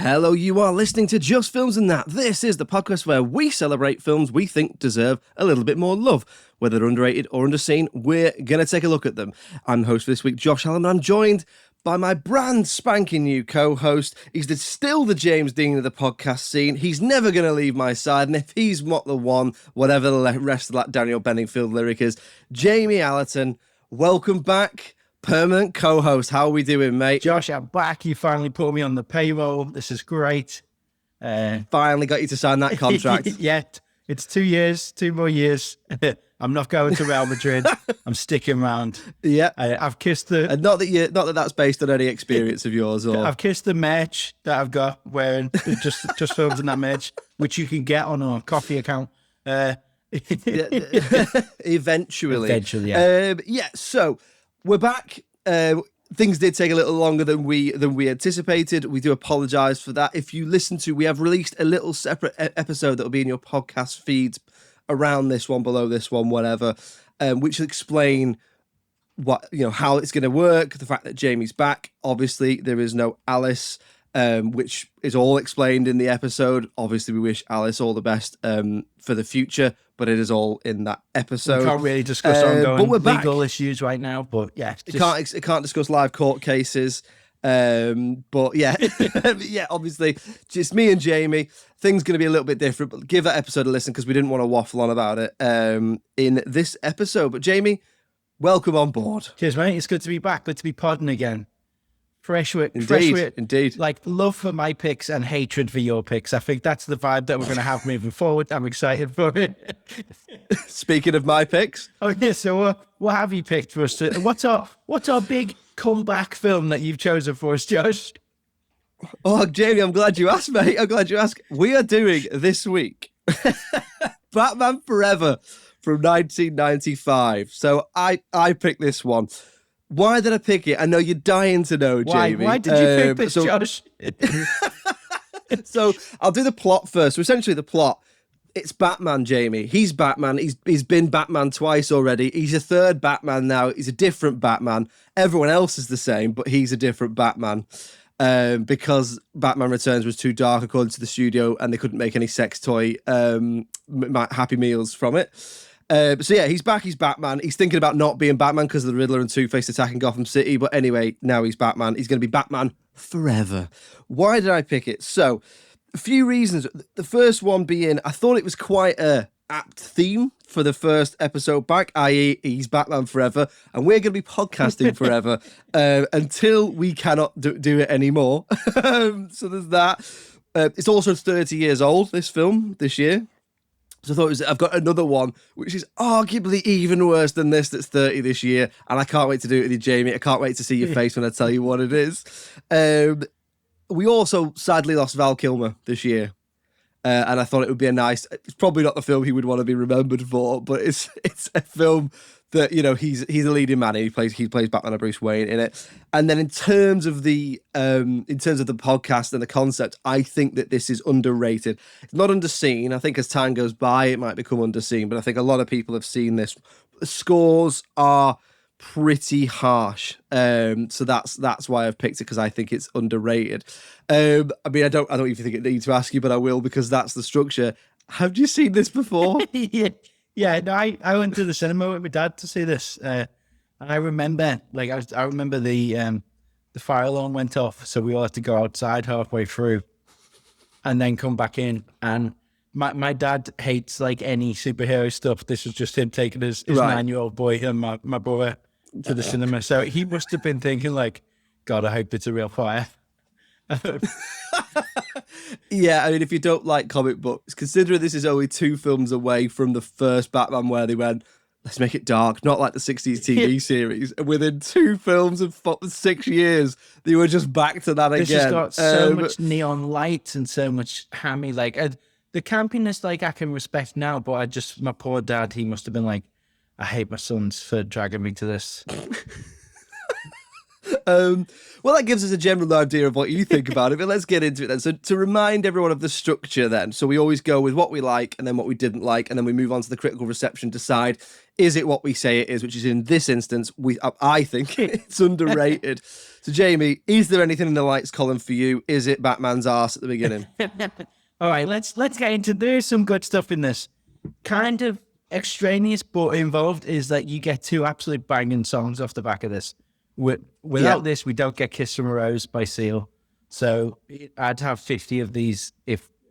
Hello, you are listening to Just Films and That. This is the podcast where we celebrate films we think deserve a little bit more love. Whether they're underrated or underseen, we're going to take a look at them. I'm the host for this week, Josh Allen, and I'm joined by my brand spanking new co-host. He's still the James Dean of the podcast scene. He's never going to leave my side, and if he's not the one, whatever the rest of that Daniel Benningfield lyric is, Jamie Allerton, welcome back. Permanent co-host. How are we doing, mate? Josh, I'm back. You finally put me on the payroll. This is great. Finally got you to sign that contract. Yeah, it's 2 years, 2 more years. I'm not going to Real Madrid. I'm sticking around. Yeah, I've kissed the. And not that that's based on any experience of yours. Or I've kissed the merch that I've got wearing just films in that merch, which you can get on our coffee account. Eventually, yeah. So we're back. Things did take a little longer than we anticipated. We do apologise for that. If you listen to, we have released a little separate episode that will be in your podcast feeds around this one, below this one, whatever, which will explain how it's going to work. The fact that Jamie's back. Obviously, there is no Alice, which is all explained in the episode. Obviously, we wish Alice all the best for the future, but it is all in that episode. We can't really discuss ongoing legal back. issues right now, but yeah. It can't discuss live court cases. But yeah, yeah, obviously, just me and Jamie. Things going to be a little bit different, but give that episode a listen because we didn't want to waffle on about it in this episode. But Jamie, welcome on board. Cheers, mate. It's good to be back. Good to be podding again. Fresh with indeed. Like love for my picks and hatred for your picks. I think that's the vibe that we're going to have moving forward. I'm excited for it. Speaking of my picks, okay, so what have you picked for us? What's our big comeback film that you've chosen for us, Josh? Oh, Jamie, I'm glad you asked, mate. I'm glad you asked. We are doing this week Batman Forever from 1995. So I picked this one. Why did I pick it? I know you're dying to know, Jamie. Why did you pick this, Josh? So I'll do the plot first. So essentially the plot, it's Batman, Jamie. He's Batman. He's been Batman twice already. He's a third Batman now. He's a different Batman. Everyone else is the same, but he's a different Batman. Because Batman Returns was too dark, according to the studio, and they couldn't make any sex toy Happy Meals from it. So yeah, he's back, he's Batman. He's thinking about not being Batman because of the Riddler and Two-Face attacking Gotham City. But anyway, now he's Batman. He's going to be Batman forever. Why did I pick it? So, a few reasons. The first one being, I thought it was quite a apt theme for the first episode back, i.e. he's Batman forever, and we're going to be podcasting forever until we cannot do it anymore. So there's that. It's also 30 years old, this film, this year. So I thought I've got another one, which is arguably even worse than this, that's 30 this year, and I can't wait to do it with you, Jamie. I can't wait to see your face when I tell you what it is. We also sadly lost Val Kilmer this year. And I thought it would be it's probably not the film he would want to be remembered for, but it's a film that, he's a leading man. He plays Batman and Bruce Wayne in it. And then in terms of the podcast and the concept, I think that this is underrated. It's not underseen. I think as time goes by, it might become underseen, but I think a lot of people have seen this. The scores are pretty harsh, so that's why I've picked it, because I think it's underrated. I mean, I don't even think it needs to ask you, but I will, because that's the structure. Have you seen this before? Yeah. No, I went to the cinema with my dad to see this, and I remember, I remember the fire alarm went off, so we all had to go outside halfway through, and then come back in. And my dad hates any superhero stuff. This was just him taking his 9-year-old boy and my brother to the cinema. So he must have been thinking God, I hope it's a real fire. Yeah, I mean, if you don't like comic books, considering this is only 2 films away from the first Batman where they went, let's make it dark, not like the 60s TV series. And within 2 films of 6 years, they were just back to that again. This has got so much neon lights and so much hammy, the campiness, I can respect now, but my poor dad, he must have been I hate my sons for dragging me to this. Well, that gives us a general idea of what you think about it, but let's get into it then. So to remind everyone of the structure then, so we always go with what we like and then what we didn't like, and then we move on to the critical reception, decide, is it what we say it is, which is in this instance, I think it's underrated. So Jamie, is there anything in the lights column for you? Is it Batman's arse at the beginning? All right, let's get into, there's some good stuff in this. Kind of extraneous but involved is that you get two absolute banging songs off the back of this. Without this, we don't get Kiss from a Rose by Seal. So I'd have 50 of these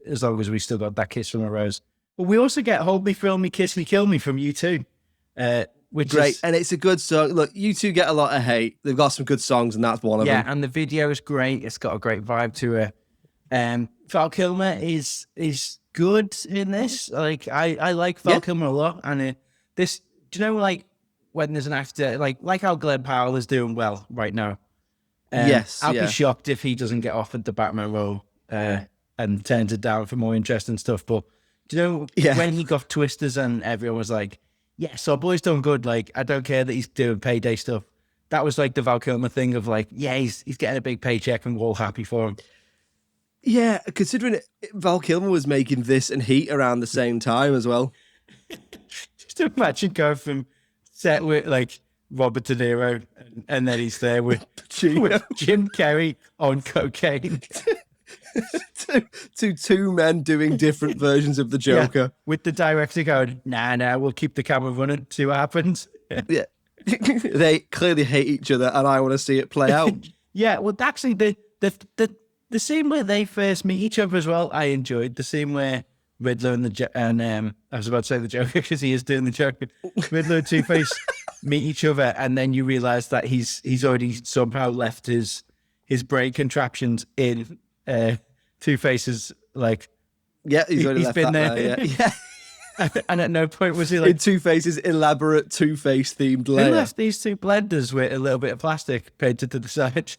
as long as we still got that Kiss from a Rose. But we also get Hold Me, Thrill Me, Kiss Me, Kill Me from U2. Which Great, is, and it's a good song. Look, U2 get a lot of hate. They've got some good songs, and that's one of them. Yeah, and the video is great. It's got a great vibe to it. Val Kilmer is good in this. Like I like Val Kilmer a lot, and this, do you know, like when there's an actor like how Glenn Powell is doing well right now. I'll be shocked if he doesn't get offered the Batman role and turns it down for more interesting stuff. But do you know when he got Twisters and everyone was like, "Yes, our boy's done good. Like I don't care that he's doing payday stuff." That was like the Val Kilmer thing of like, yeah, he's getting a big paycheck and we're all happy for him. Yeah, considering Val Kilmer was making this and Heat around the same time as well. Just imagine going from set with like Robert De Niro and then he's there with Jim Carrey on cocaine. to two men doing different versions of the Joker. Yeah, with the director going, nah, we'll keep the camera running, see what happens. Yeah. They clearly hate each other and I want to see it play out. Yeah, well, actually, the scene where they first meet each other as well, I enjoyed. The scene where Riddler and I was about to say the Joker because he is doing the Joker. Riddler and Two-Face meet each other, and then you realise that he's already somehow left his brain contraptions in Two-Face's like. Yeah, he's already left been that there. Yeah. And at no point was he like in Two-Face's elaborate Two-Face themed layer. Who left these two blenders with a little bit of plastic painted to the side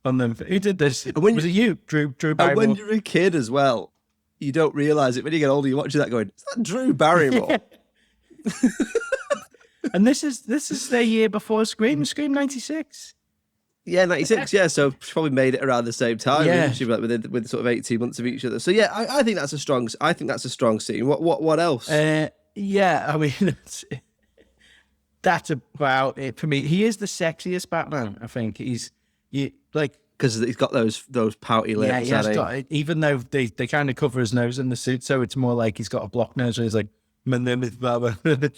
on them? Who did this? Was it you, Drew Barrymore? And when you're a kid as well, you don't realise it. When you get older, you're watching that going, is that Drew Barrymore? And this is their year before Scream 96. Yeah, 96. Yeah, so she probably made it around the same time. Yeah, she like with sort of 18 months of each other. So yeah, I think that's a strong. I think that's a strong scene. What else? Yeah, I mean, that's about it for me. He is the sexiest Batman. I think he's because he's got those pouty lips. Yeah, he has got it. Even though they kind of cover his nose in the suit, so it's more like he's got a block nose. Where he's like, "My name is Batman."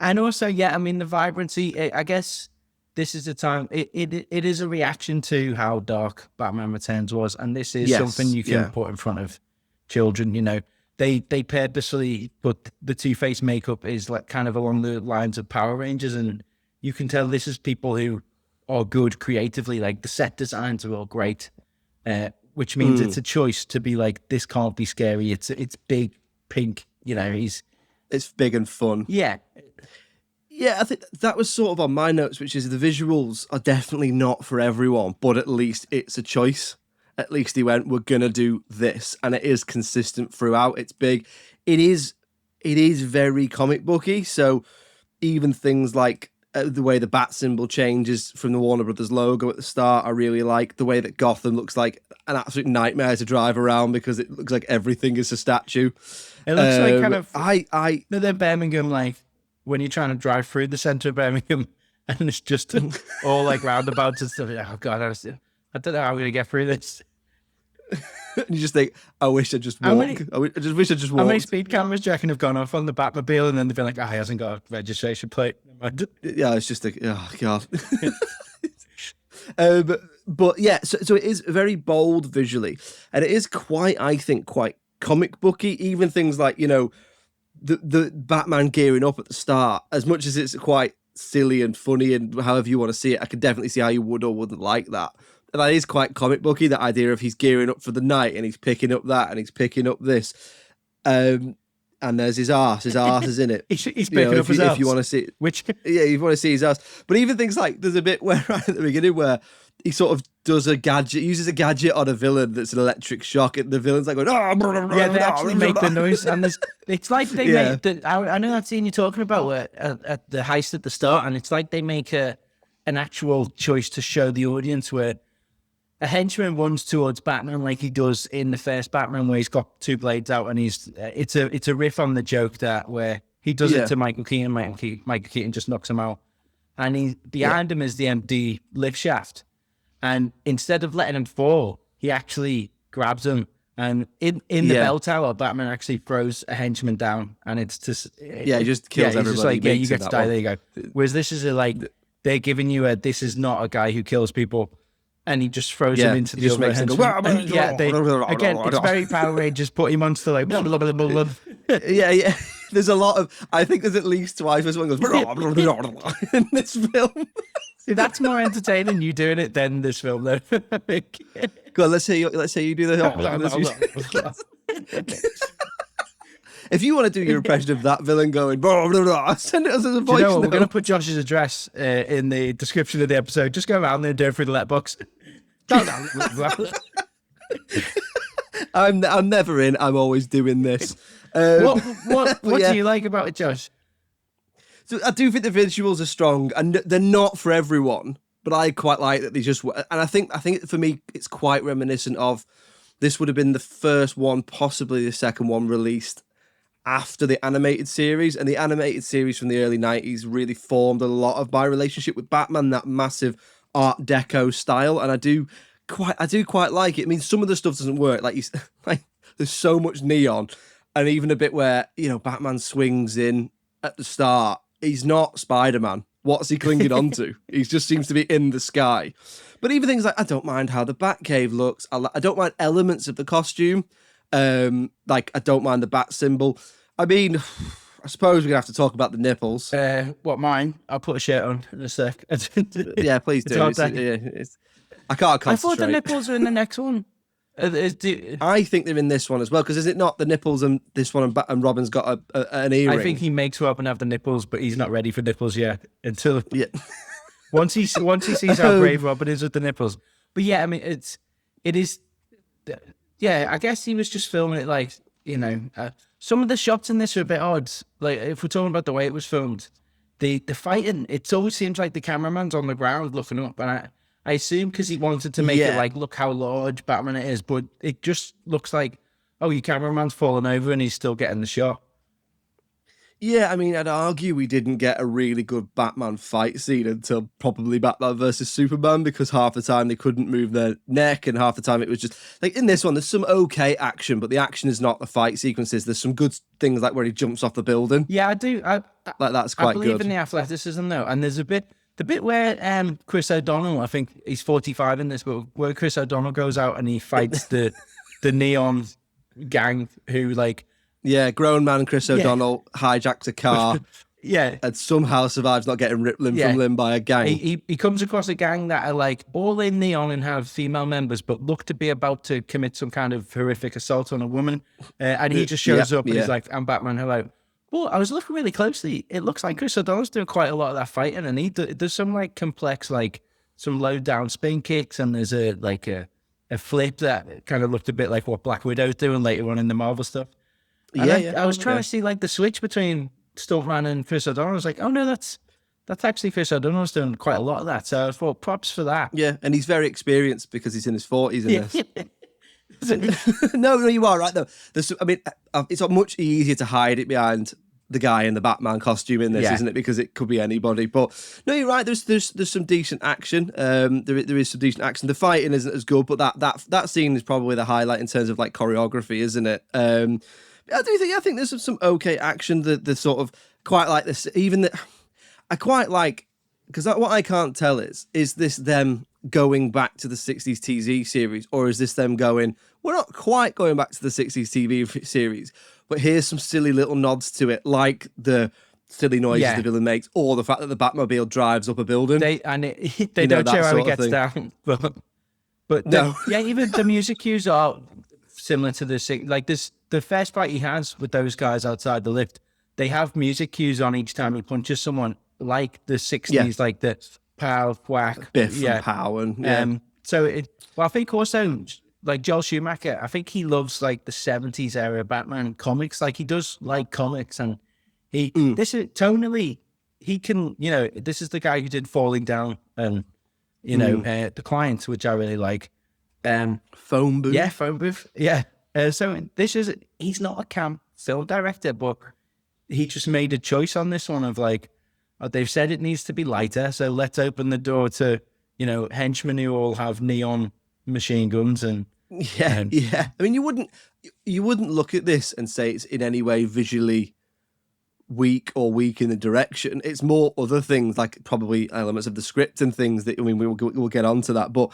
And also, I mean, the vibrancy, I guess this is the time, it is a reaction to how dark Batman Returns was. And this is something you can put in front of children, you know. They purposely put the Two-Face makeup is like kind of along the lines of Power Rangers. And you can tell this is people who are good creatively. Like the set designs are all great, which means it's a choice to be like, this can't be scary. It's big, pink, you know, it's big and fun. Yeah. Yeah, I think that was sort of on my notes, which is the visuals are definitely not for everyone, but at least it's a choice. At least he went, we're going to do this. And it is consistent throughout. It's big. It is very comic booky. So even things like the way the bat symbol changes from the Warner Brothers logo at the start, I really like the way that Gotham looks like an absolute nightmare to drive around because it looks like everything is a statue. It looks like kind of the Birmingham, like when you're trying to drive through the centre of Birmingham and it's just all like roundabouts and stuff. Oh God, I don't know how I'm going to get through this. And you just think, I wish I just walked. I just wish I just walked. How many speed cameras do you reckon have gone off on the Batmobile and then they've been like, he hasn't got a registration plate. Yeah, it's just oh God. But yeah, so it is very bold visually, and it is quite, I think, quite comic booky. Even things like, you know, the Batman gearing up at the start, as much as it's quite silly and funny and however you want to see it, I can definitely see how you would or wouldn't like that. And that is quite comic booky, that idea of he's gearing up for the night and he's picking up that and he's picking up this. And there's his arse is in it. He's picking up his arse. If you want to see it. Which? Yeah, you want to see his arse. But even things like, there's a bit where right at the beginning where he sort of does uses a gadget on a villain that's an electric shock, and the villain's like going, yeah, they actually make the noise, and it's like they Yeah. make I know that scene you're talking about where, at the heist at the start, and it's like they make an actual choice to show the audience where a henchman runs towards Batman like he does in the first Batman, where he's got two blades out, and it's a riff on the joke that where he does it to Michael Keaton. Michael Keaton just knocks him out, and behind him is the empty lift shaft, and instead of letting him fall, he actually grabs him. And in the bell tower, Batman actually throws a henchman down, and it's just he just kills everybody. Just like, you get to die. There you go. Whereas this is they're giving you this is not a guy who kills people. And he just throws him into the other henchman. Again, it's very Power Rangers, put him onto like blah, blah, blah, blah, blah. Yeah. There's a lot of, I think there's at least twice where someone goes blah, blah, blah, blah, in this film. See, that's more entertaining you doing it than this film, though. Go on, let's say you do the. If you want to do your impression of that villain going blah, blah, blah, send it us as a voice note. We're going to put Josh's address in the description of the episode. Just go around there and do it through the Letterboxd. I'm never in. I'm always doing this. What do you like about it, Josh? So I do think the visuals are strong, and they're not for everyone. But I quite like that they just. And I think for me, it's quite reminiscent of. This would have been the first one, possibly the second one released after the animated series, and the animated series from the early 90s really formed a lot of my relationship with Batman, that massive Art Deco style, and I do quite like it. I mean, some of the stuff doesn't work, like there's so much neon, and even a bit where, you know, Batman swings in at the start, he's not Spider-Man. What's he clinging onto? He just seems to be in the sky. But even things like, I don't mind how the Batcave looks. I don't mind elements of the costume. Like, I don't mind the bat symbol. I mean, I suppose we're going to have to talk about the nipples. What, mine? I'll put a shirt on in a sec. Yeah, please do. I can't concentrate. I thought the nipples were in the next one. I think they're in this one as well, because is it not the nipples and this one and Robin's got an earring? I think he makes Robin have the nipples, but he's not ready for nipples yet until once he sees how brave Robin is with the nipples. But yeah, I mean, it is. Yeah, I guess he was just filming it like, you know, some of the shots in this are a bit odd. Like, if we're talking about the way it was filmed, the fighting, it always seems like the cameraman's on the ground looking up, and I assume because he wanted to make it like, look how large Batman it is, but it just looks like, oh, your cameraman's falling over and he's still getting the shot. Yeah, I mean, I'd argue we didn't get a really good Batman fight scene until probably Batman versus Superman, because half the time they couldn't move their neck, and half the time it was just like, in this one, there's some okay action, but the action is not the fight sequences. There's some good things like where he jumps off the building. Yeah, I do. Like, that's quite good. I believe in the athleticism though, and there's the bit where Chris O'Donnell, I think he's 45 in this, but where Chris O'Donnell goes out and he fights the neon gang who like. Yeah, grown man Chris O'Donnell hijacks a car. And somehow survives not getting ripped limb from limb by a gang. He comes across a gang that are like all in neon and have female members, but look to be about to commit some kind of horrific assault on a woman. And he just shows up and he's like, I'm Batman, hello. Well, I was looking really closely. It looks like Chris O'Donnell's doing quite a lot of that fighting, and there's some like complex, like some low down spin kicks, and there's a flip that kind of looked a bit like what Black Widow's doing later on in the Marvel stuff. I was trying to see like the switch between Stuntman and Chris O'Donnell. I was like, oh no, that's actually Chris O'Donnell's doing quite a lot of that. So I thought, props for that. Yeah, and he's very experienced because he's in his 40s in this. No, you are right though. I mean, it's much easier to hide it behind the guy in the Batman costume in this, isn't it? Because it could be anybody. But no, you're right. There's some decent action. There is some decent action. The fighting isn't as good, but that scene is probably the highlight in terms of like choreography, isn't it? I think there's some okay action. The sort of quite like this. I quite like, because what I can't tell is this them going back to the 60s TV series, or is this them going, we're not quite going back to the 60s TV series, but here's some silly little nods to it, like the silly noises the villain makes, or the fact that the Batmobile drives up a building. They don't show how he gets down, but no. Even the music cues are similar to the first fight he has with those guys outside the lift. They have music cues on each time he punches someone, like the 60s, like the Pow, whack, Biff yeah. and Pow, and yeah. Well, I think also like Joel Schumacher, I think he loves like the 70s era Batman comics. Like he does like comics, and this is tonally, he can, this is the guy who did Falling Down and, The Client, which I really like. Phone Booth. Yeah, Phone Booth. Yeah. He's not a camp film director, but he just made a choice on this one of like, they've said it needs to be lighter, so let's open the door to, henchmen who all have neon machine guns and Yeah. I mean, you wouldn't look at this and say it's in any way visually weak or weak in the direction. It's more other things, like probably elements of the script and things that, I mean, we'll get onto that, but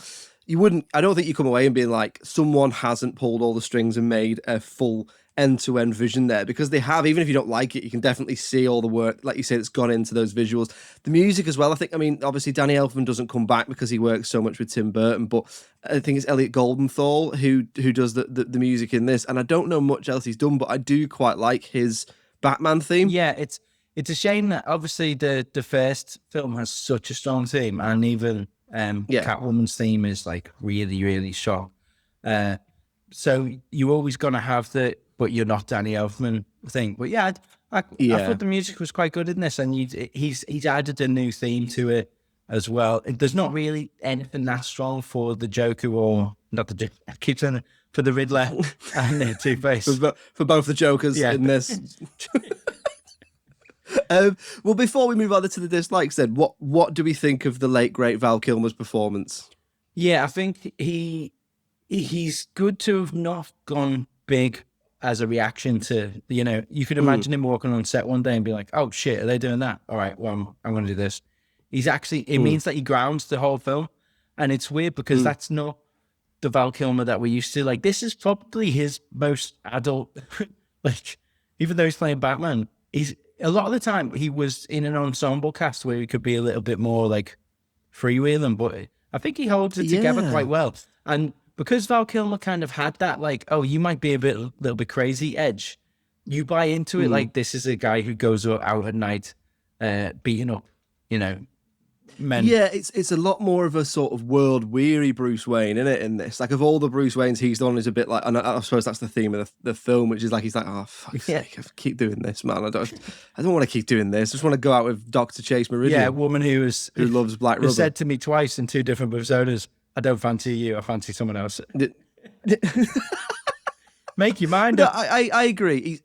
I don't think you come away and being like, someone hasn't pulled all the strings and made a full end-to-end vision there, because they have. Even if you don't like it, you can definitely see all the work, like you say, that's gone into those visuals. The music as well, I think, I mean, obviously Danny Elfman doesn't come back because he works so much with Tim Burton, but I think it's Elliot Goldenthal who does the music in this, and I don't know much else he's done, but I do quite like his Batman theme. Yeah, it's a shame that obviously the first film has such a strong theme, and even Catwoman's theme is like really, really strong. So you're always going to have but you're not Danny Elfman thing. But yeah, I thought the music was quite good in this, and he's added a new theme to it as well. There's not really anything that strong for the Joker, or not the Joker, I keep saying it, for the Riddler and the Two-Face. For both the Jokers in this. Well, before we move on to the dislikes then, what do we think of the late, great Val Kilmer's performance? Yeah, I think he's good to have not gone big as a reaction to, you could imagine him walking on set one day and be like, oh shit, are they doing that? All right, well, I'm going to do this. It means that he grounds the whole film. And it's weird because that's not the Val Kilmer that we're used to. Like, this is probably his most adult, like, even though he's playing Batman, a lot of the time he was in an ensemble cast where he could be a little bit more like freewheeling, but I think he holds it together quite well. And because Val Kilmer kind of had that, like, oh, you might be little bit crazy edge, you buy into it. Like, this is a guy who goes out at night, beating up, men. Yeah, it's a lot more of a sort of world-weary Bruce Wayne, isn't it, in this? Like, of all the Bruce Waynes, he's the one who's a bit like, and I suppose that's the theme of the film, which is like, he's like, oh, fuck's sake, I keep doing this, man. I don't want to keep doing this. I just want to go out with Dr. Chase Meridian. Yeah, a woman who loves black rubber. Said to me twice in 2 different personas, I don't fancy you, I fancy someone else. Make your mind up. I agree.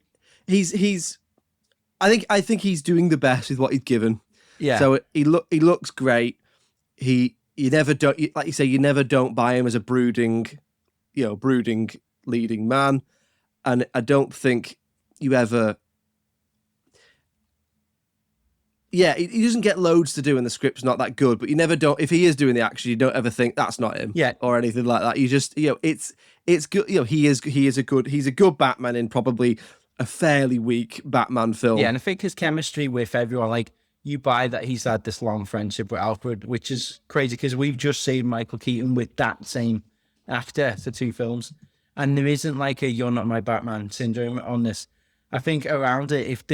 I think he's doing the best with what he's given. Yeah. So he looks great. You never don't, like you say, you never don't buy him as a brooding leading man, and I don't think you ever. Yeah, he doesn't get loads to do, and the script's not that good. But you never don't. If he is doing the action, you don't ever think that's not him, or anything like that. You just, it's good. He's a good Batman in probably a fairly weak Batman film. Yeah, and I think his chemistry with everyone, like, you buy that he's had this long friendship with Alfred, which is crazy because we've just seen Michael Keaton with that same actor for 2 films, and there isn't like a "you're not my Batman" syndrome on this. I think around it, if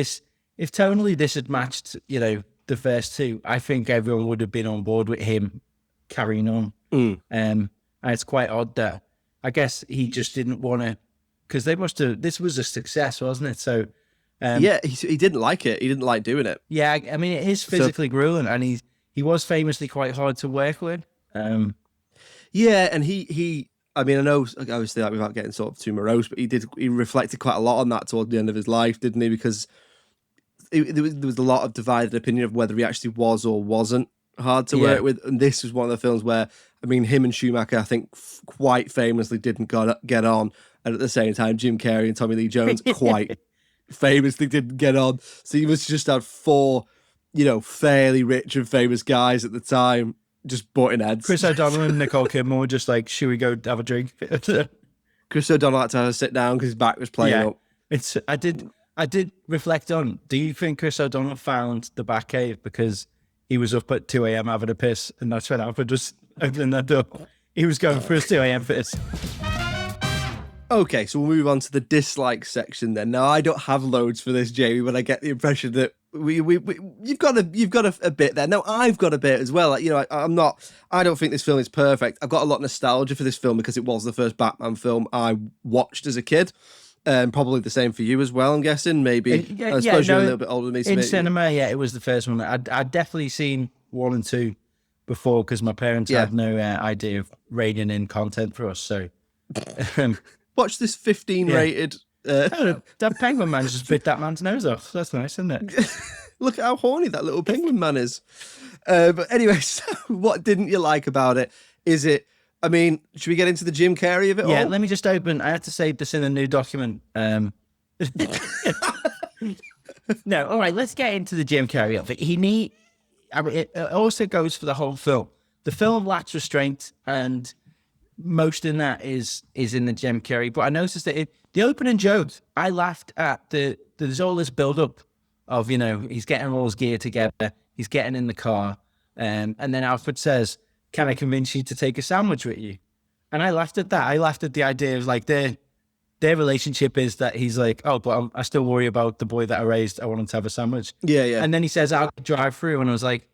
tonally this had matched, the first 2, I think everyone would have been on board with him carrying on. And it's quite odd that I guess he just didn't want to, because this was a success, wasn't it? So. He didn't like it. He didn't like doing it. Yeah, I mean, it is physically grueling, and he was famously quite hard to work with. Yeah, and he. I mean, I know, obviously, like, without getting sort of too morose, but he reflected quite a lot on that towards the end of his life, didn't he? Because there was a lot of divided opinion of whether he actually was or wasn't hard to work with, and this was one of the films where, I mean, him and Schumacher, I think, quite famously didn't get on, and at the same time, Jim Carrey and Tommy Lee Jones quite famously didn't get on. So you must just have 4, fairly rich and famous guys at the time just butting heads. Chris O'Donnell and Nicole Kidman were just like, should we go have a drink? Chris O'Donnell had to have a sit down because his back was playing up. I did reflect on, do you think Chris O'Donnell found the Batcave because he was up at 2 a.m. having a piss, and that's when Alfred was opening that door? He was going for his 2 a.m. piss. Okay, so we'll move on to the dislike section then. Now, I don't have loads for this, Jamie, but I get the impression that you've got a bit there. No, I've got a bit as well. Like, you know, I don't think this film is perfect. I've got a lot of nostalgia for this film because it was the first Batman film I watched as a kid. Probably the same for you as well, I'm guessing. Maybe. I suppose you're a little bit older than me. So in cinema, yeah, it was the first one. I'd definitely seen 1 and 2 before because my parents had no idea of rating in content for us. So watch this 15 rated. That penguin man just bit that man's nose off. That's nice, isn't it? Look at how horny that little penguin man is. But anyway, so what didn't you like about it? Is it, I mean, should we get into the Jim Carrey of it all? Yeah, let me just open. I had to save this in a new document. No, all right, let's get into the Jim Carrey of it. It also goes for the whole film. The film lacks restraint, and most in that is in the Jim Carrey. But I noticed that the opening jokes, I laughed at there's all this build-up of, you know, he's getting all his gear together, he's getting in the car, and then Alfred says, "Can I convince you to take a sandwich with you?" And I laughed at that. I laughed at the idea of like their relationship is that he's like, "Oh, but I still worry about the boy that I raised. I want him to have a sandwich." Yeah, yeah. And then he says, "I'll drive through," and I was like,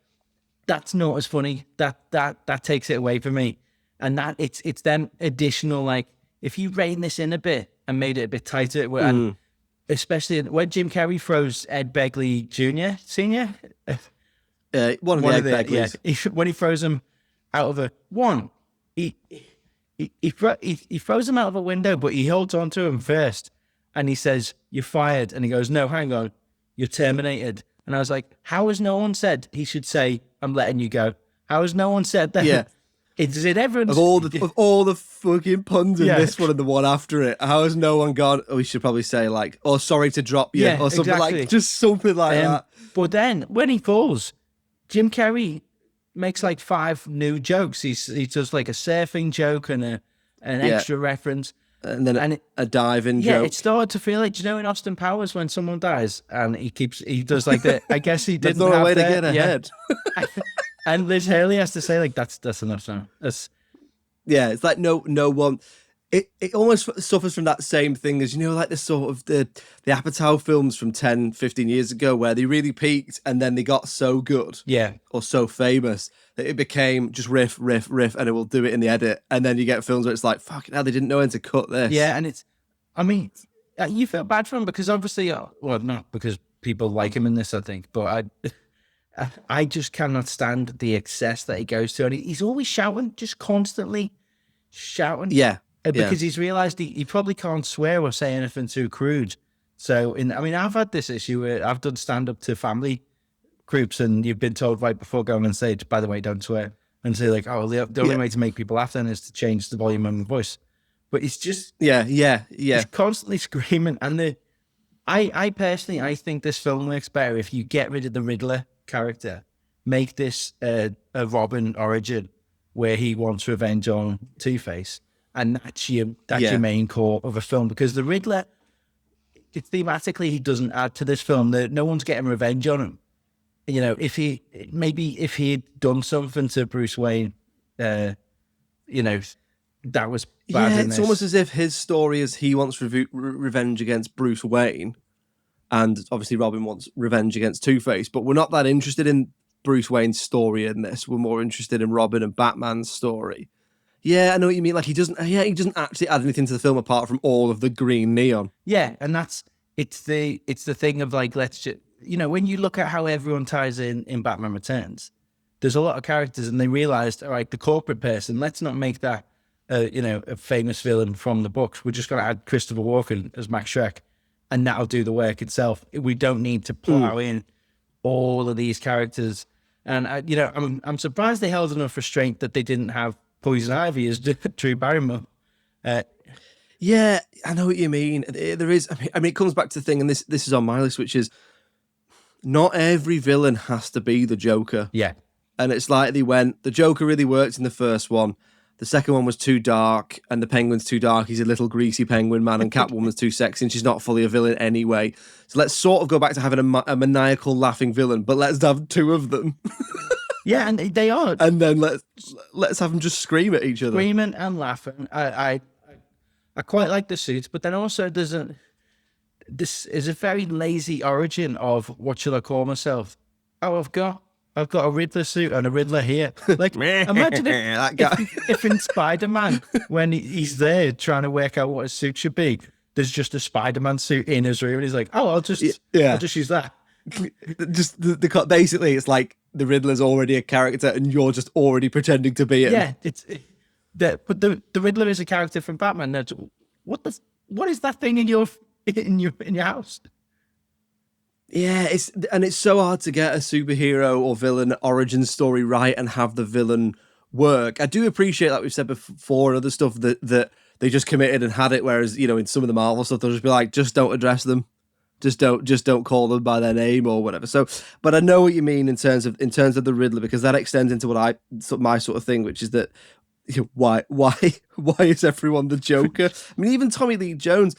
"That's not as funny. That takes it away from me." And that it's them additional, like, if you rein this in a bit and made it a bit tighter, and especially when Jim Carrey throws Ed Begley Jr. Senior, one of the Ed Begleys. Yeah, when he throws him out of he throws him out of a window, but he holds on to him first, and he says, "You're fired," and he goes, "No, hang on, you're terminated." And I was like, how has no one said he should say, "I'm letting you go"? How has no one said that? Yeah. Is it everyone's... Of all the fucking puns in this one and the one after it, how has no one gone, "Oh, we should probably say like, oh, sorry to drop you," or something exactly. like, just something like that. But then when he falls, Jim Carrey makes like 5 new jokes. He does like a surfing joke and an extra reference. And then a diving joke. Yeah, it started to feel like, do you know in Austin Powers when someone dies and he does like the, I guess he didn't have have a way to get ahead. And Liz Haley has to say like, that's enough now. Yeah, it's like no one. It almost suffers from that same thing as, you know, like the sort of the Apatow films from 10, 15 years ago where they really peaked and then they got so good, or so famous that it became just riff, and it will do it in the edit. And then you get films where it's like, fucking hell, they didn't know when to cut this. Yeah, and I mean, you feel bad for him because obviously, well, not because people like him in this, I think, but I just cannot stand the excess that he goes to. And he's always shouting, just constantly shouting. Yeah. Because he's realised he probably can't swear or say anything too crude. So, I've had this issue where I've done stand-up to family groups and you've been told right before going on stage, by the way, don't swear. And say like, oh, the only way to make people laugh then is to change the volume of my voice. But it's just... He's constantly screaming. And I personally think this film works better if you get rid of the Riddler character, make this a Robin origin where he wants revenge on Two-Face. And that's your main core of a film, because the Riddler, thematically, he doesn't add to this film. No one's getting revenge on him. You know, if he had done something to Bruce Wayne, that was bad. Yeah, it's almost as if his story is he wants revenge against Bruce Wayne, and obviously Robin wants revenge against Two-Face. But we're not that interested in Bruce Wayne's story in this. We're more interested in Robin and Batman's story. Yeah, I know what you mean. Like he doesn't actually add anything to the film apart from all of the green neon. Yeah, and it's the thing of like, let's just, when you look at how everyone ties in Batman Returns, there's a lot of characters and they realized, all right, the corporate person, let's not make that a famous villain from the books. We're just going to add Christopher Walken as Max Schreck, and that'll do the work itself. We don't need to plow in all of these characters. And I'm surprised they held enough restraint that they didn't have Poison Ivy as Drew Barrymore. Yeah, I know what you mean. There is. I mean, it comes back to the thing, and this is on my list, which is not every villain has to be the Joker. Yeah, and it's like the Joker really worked in the first one. The second one was too dark, and the Penguin's too dark. He's a little greasy penguin man, and Catwoman's too sexy, and she's not fully a villain anyway. So let's sort of go back to having a maniacal, laughing villain, but let's have 2 of them. Yeah, and they are. And then let's have them just scream at each other. Screaming and laughing. I quite like the suits, but then also there's this is a very lazy origin of what should I call myself? Oh, I've got a Riddler suit and a Riddler here. Like, imagine That guy. if in Spider-Man, when he's there trying to work out what his suit should be, there's just a Spider-Man suit in his room, and he's like, "Oh, I'll just use that." Just basically, it's like the Riddler's already a character, and you're just already pretending to be it. Yeah, but the Riddler is a character from Batman. That's what is that thing in your house? Yeah, it's so hard to get a superhero or villain origin story right and have the villain work. I do appreciate, like we've said before, and other stuff that they just committed and had it. Whereas, in some of the Marvel stuff, they'll just be like, just don't address them, just don't call them by their name or whatever. So, but I know what you mean in terms of the Riddler, because that extends into my sort of thing, which is that why is everyone the Joker? I mean, even Tommy Lee Jones.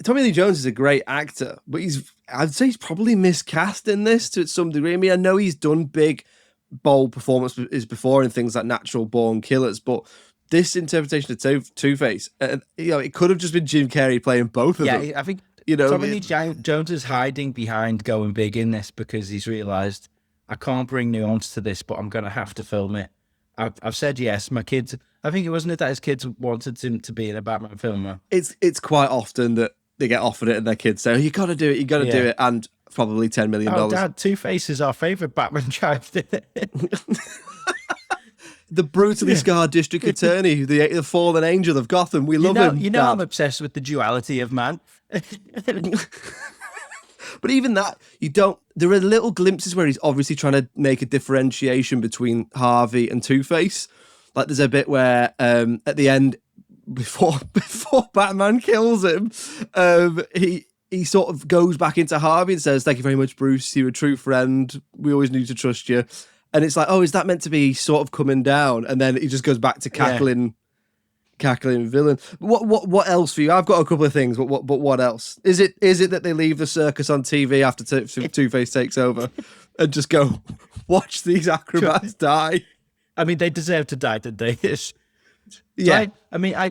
Tommy Lee Jones is a great actor, but I'd say he's probably miscast in this to some degree. I mean, I know he's done big, bold performances before in things like Natural Born Killers, but this interpretation of Two-Face, it could have just been Jim Carrey playing both of them. Yeah, I think Tommy Lee Jones is hiding behind going big in this because he's realised, I can't bring nuance to this, but I'm going to have to film it. I've said yes. My kids, I think it wasn't that his kids wanted him to be in a Batman film. It's quite often that they get offered it and their kids say, "Oh, you got to do it, do it," and probably $10 million. Oh, Dad, Two-Face is our favourite Batman child. The brutally scarred district attorney, the fallen angel of Gotham. We love him. Dad. I'm obsessed with the duality of man. But even that, there are little glimpses where he's obviously trying to make a differentiation between Harvey and Two-Face. Like there's a bit where at the end, before Batman kills him, he sort of goes back into Harvey and says, "Thank you very much, Bruce. You're a true friend. We always need to trust you." And it's like, oh, is that meant to be sort of coming down? And then he just goes back to cackling villain. What else for you? I've got a couple of things, but what else? Is it that they leave the circus on TV after Two-Face takes over and just go watch these acrobats die? I mean, they deserve to die, did they? Yeah. I mean, I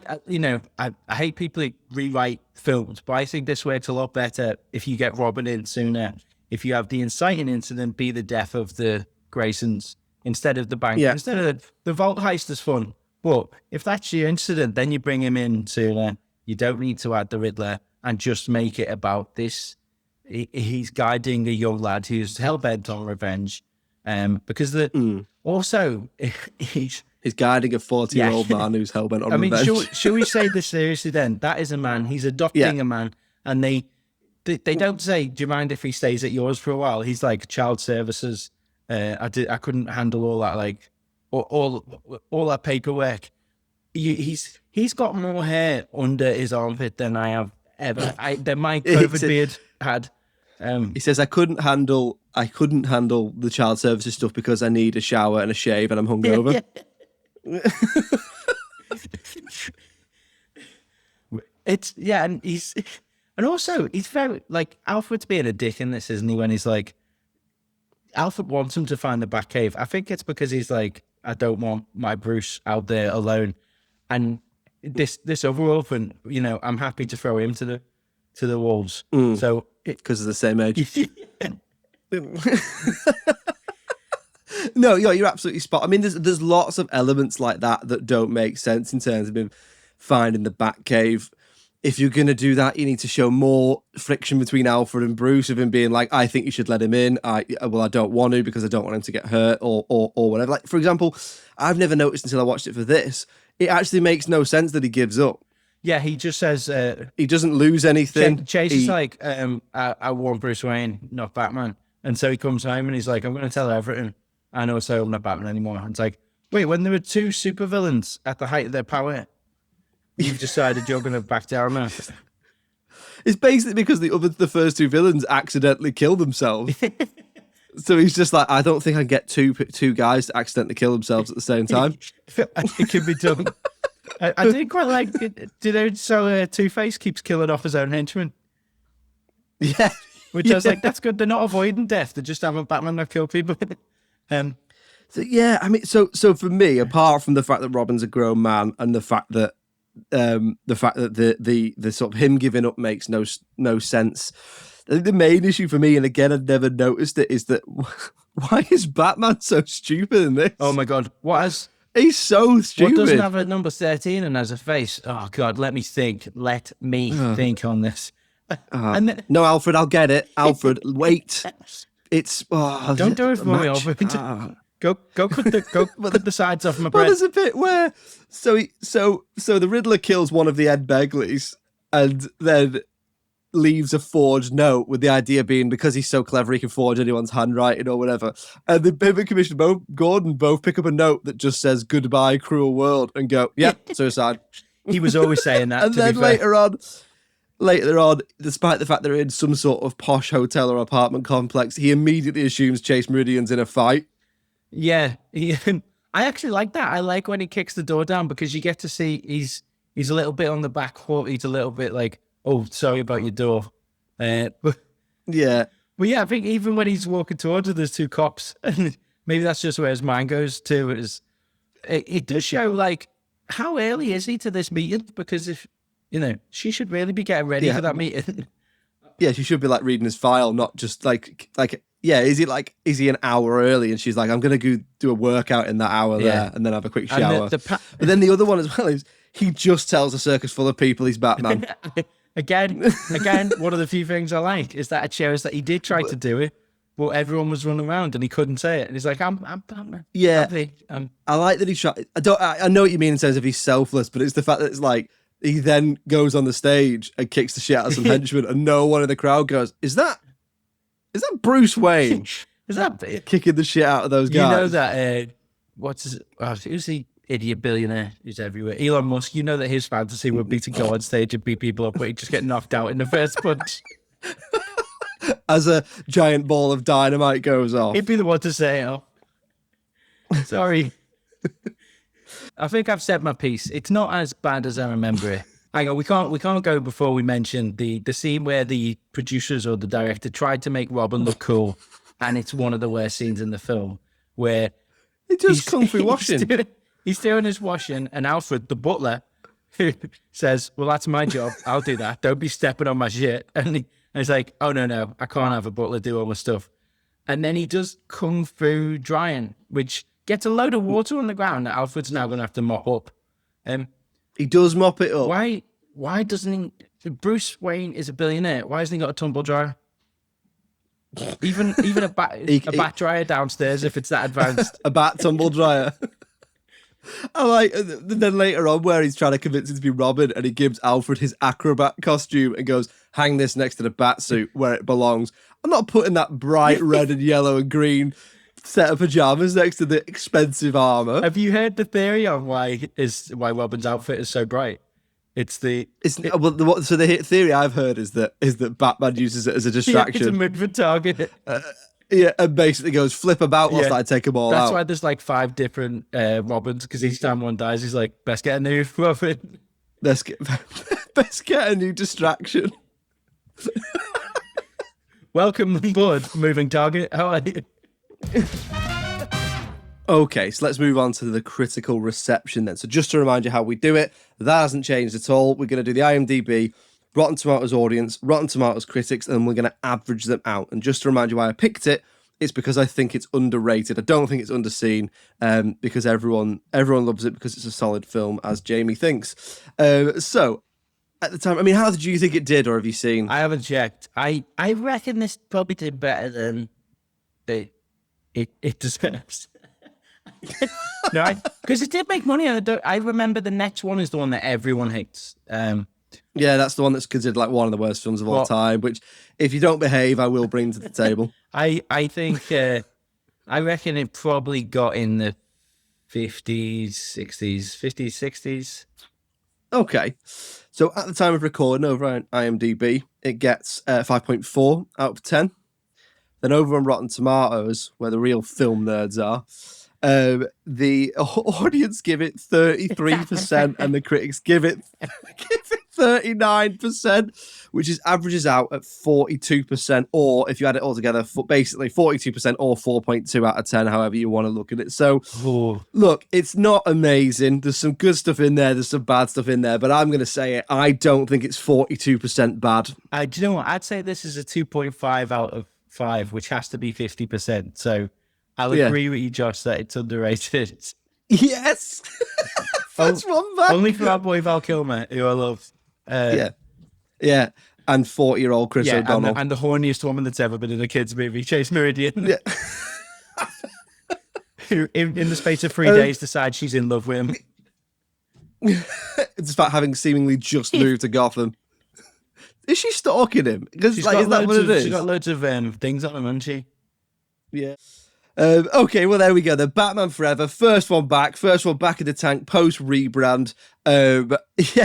hate people who rewrite films, but I think this works a lot better if you get Robin in sooner. If you have the inciting incident be the death of the Graysons instead of the bank, instead of the vault heist is fun. But if that's your incident, then you bring him in sooner. You don't need to add the Riddler and just make it about this. He's guiding a young lad who's hell-bent on revenge. Because also he's guiding a 40-year-old man who's hell-bent on revenge. I mean, should we say this seriously then? That is a man. He's adopting a man. And they don't say, "Do you mind if he stays at yours for a while?" He's like, "Child services. I couldn't handle all that, like, all that paperwork." He's got more hair under his armpit than I have ever. Than my COVID beard had. He says, I couldn't handle the child services stuff because I need a shower and a shave and I'm hungover. And also he's very, like, Alfred's being a dick in this, isn't he? When he's like, Alfred wants him to find the Batcave. I think it's because he's like, I don't want my Bruce out there alone. And this other orphan, I'm happy to throw him to the wolves. So because of the same age. No, you're absolutely spot. I mean, there's lots of elements like that don't make sense in terms of him finding the Batcave. If you're going to do that, you need to show more friction between Alfred and Bruce, of him being like, "I think you should let him in. I don't want to because I don't want him to get hurt," or whatever. Like, for example, I've never noticed until I watched it for this. It actually makes no sense that he gives up. Yeah, he just says... he doesn't lose anything. Chase is like, I want Bruce Wayne, not Batman. And so he comes home and he's like, "I'm going to tell her everything. I know, so I'm not Batman anymore." And it's like, wait, when there were two supervillains at the height of their power, you've decided you're going to back down now. It's basically because the first two villains accidentally kill themselves. So he's just like, I don't think I can get two guys to accidentally kill themselves at the same time. It can be done. I didn't quite like it. So Two-Face keeps killing off his own henchmen. Yeah. Which I was like, that's good. They're not avoiding death. They're just having Batman not kill people. So, yeah, I mean, so for me, apart from the fact that Robin's a grown man and the fact that the fact that the sort of him giving up makes no sense. I think the main issue for me, and again I'd never noticed it, is that why is Batman so stupid in this? Oh my God, He's so stupid. What doesn't have a number 13 and has a face? Oh God, let me think. Let me think on this. And then, no, Alfred, I'll get it. Alfred, wait. It's don't do it for me, Alfred. Go cut the sides off my bread. Well, there's a bit where so the Riddler kills one of the Ed Begleys and then leaves a forged note, with the idea being because he's so clever he can forge anyone's handwriting or whatever. And the Pivot Commissioner Gordon both pick up a note that just says "Goodbye, cruel world" and go, "Yep, suicide." He was always saying that. And then later on, despite the fact they're in some sort of posh hotel or apartment complex, he immediately assumes Chase Meridian's in a fight. Yeah, I actually like that. I like when he kicks the door down, because you get to see he's a little bit on the back foot. He's a little bit like, "Oh, sorry about your door." But yeah, I think even when he's walking towards her, there's two cops, and maybe that's just where his mind goes to. It does show, like, how early is he to this meeting? Because if she should really be getting ready for that meeting. Yeah, she should be like reading his file, not just like. Yeah, is he an hour early? And she's like, I'm going to go do a workout in that hour there and then have a quick shower. But then the other one as well is he just tells a circus full of people he's Batman. Again, one of the few things I like is that it shows that he did try to do it, but everyone was running around and he couldn't say it. And he's like, I'm Batman. Yeah. I like that he tried. I know what you mean in terms of he's selfless, but it's the fact that it's like, he then goes on the stage and kicks the shit out of some henchmen and no one in the crowd goes, Is that Bruce Wayne? Is that kicking the shit out of those guys? You know that who's the idiot billionaire who's everywhere? Elon Musk. You know that his fantasy would be to go on stage and beat people up, but he'd just get knocked out in the first punch. As a giant ball of dynamite goes off. He'd be the one to say, "Oh, sorry." I think I've said my piece. It's not as bad as I remember it. Hang on, we can't go before we mention the scene where the producers or the director tried to make Robin look cool, and it's one of the worst scenes in the film, where he does kung fu washing. He's doing his washing, and Alfred, the butler, says, "Well, that's my job. I'll do that. Don't be stepping on my shit." And he's like, "Oh no, I can't have a butler do all my stuff." And then he does kung fu drying, which gets a load of water on the ground that Alfred's now going to have to mop up. He does mop it up. Why doesn't he? Bruce Wayne is a billionaire. Why hasn't he got a tumble dryer? Even a bat dryer downstairs, if it's that advanced. A bat tumble dryer. I like. Then later on, where he's trying to convince him to be Robin, and he gives Alfred his acrobat costume and goes, "Hang this next to the bat suit where it belongs." I'm not putting that bright red and yellow and green set of pajamas next to the expensive armor. Have you heard the theory on why Robin's outfit is so bright? So the theory I've heard is that Batman uses it as a distraction. It's a moving target. And basically goes flip about whilst I take them all out. That's why there's like 5 different Robins, because each time one dies, he's like, "Best get a new Robin. Best get a new distraction." Welcome aboard, moving target. How are you? Okay, so let's move on to the critical reception then. So just to remind you how we do it, that hasn't changed at all. We're going to do the IMDb, Rotten Tomatoes audience, Rotten Tomatoes critics, and we're going to average them out. And just to remind you why I picked it, it's because I think it's underrated. I don't think it's underseen, because everyone loves it because it's a solid film, as Jamie thinks. So at the time, I mean, how did you think it did, or have you seen? I haven't checked. I reckon this probably did better than it deserves. No, because it did make money. I remember the next one is the one that everyone hates. Yeah, that's the one that's considered like one of the worst films of all time, which if you don't behave, I will bring to the table. I think, I reckon it probably got in the 50s, 60s. Okay. So at the time of recording over on IMDb, it gets 5.4 out of 10. Then over on Rotten Tomatoes, where the real film nerds are, the audience give it 33% and the critics give it 39%, which averages out at 42%, or if you add it all together, basically 42% or 4.2 out of 10, however you want to look at it. So, look, it's not amazing. There's some good stuff in there. There's some bad stuff in there, but I'm going to say it. I don't think it's 42% bad. Do you know what? I'd say this is a 2.5 out of 5, which has to be 50%. So I'll agree with you, Josh, that it's underrated. Yes. That's one back. Only for our boy Val Kilmer, who I love. Yeah. And 40-year-old Chris O'Donnell. And the horniest woman that's ever been in a kids' movie, Chase Meridian. Yeah. Who, in the space of 3 days, decides she's in love with him. It's about having seemingly just moved to Gotham. Is she stalking him? Because is that what it is? She's got loads of things on him, hasn't she? Yeah. Okay, well, there we go. The Batman Forever, first one back in the tank, post rebrand. And it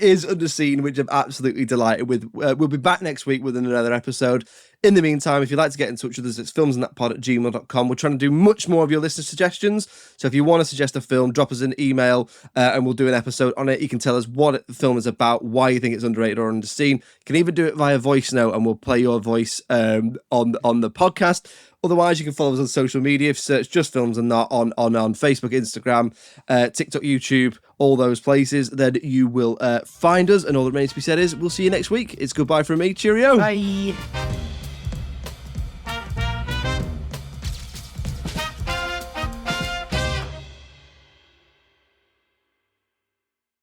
is Underseen, which I'm absolutely delighted with. We'll be back next week with another episode. In the meantime, if you'd like to get in touch with us, it's filmsandthatpod@gmail.com. We're trying to do much more of your listener suggestions. So if you want to suggest a film, drop us an email and we'll do an episode on it. You can tell us what the film is about, why you think it's underrated or underseen. You can even do it via voice note and we'll play your voice on the podcast. Otherwise, you can follow us on social media. If you search Just Films and Not on Facebook, Instagram, TikTok, YouTube, all those places, then you will find us. And all that remains to be said is we'll see you next week. It's goodbye from me. Cheerio. Bye.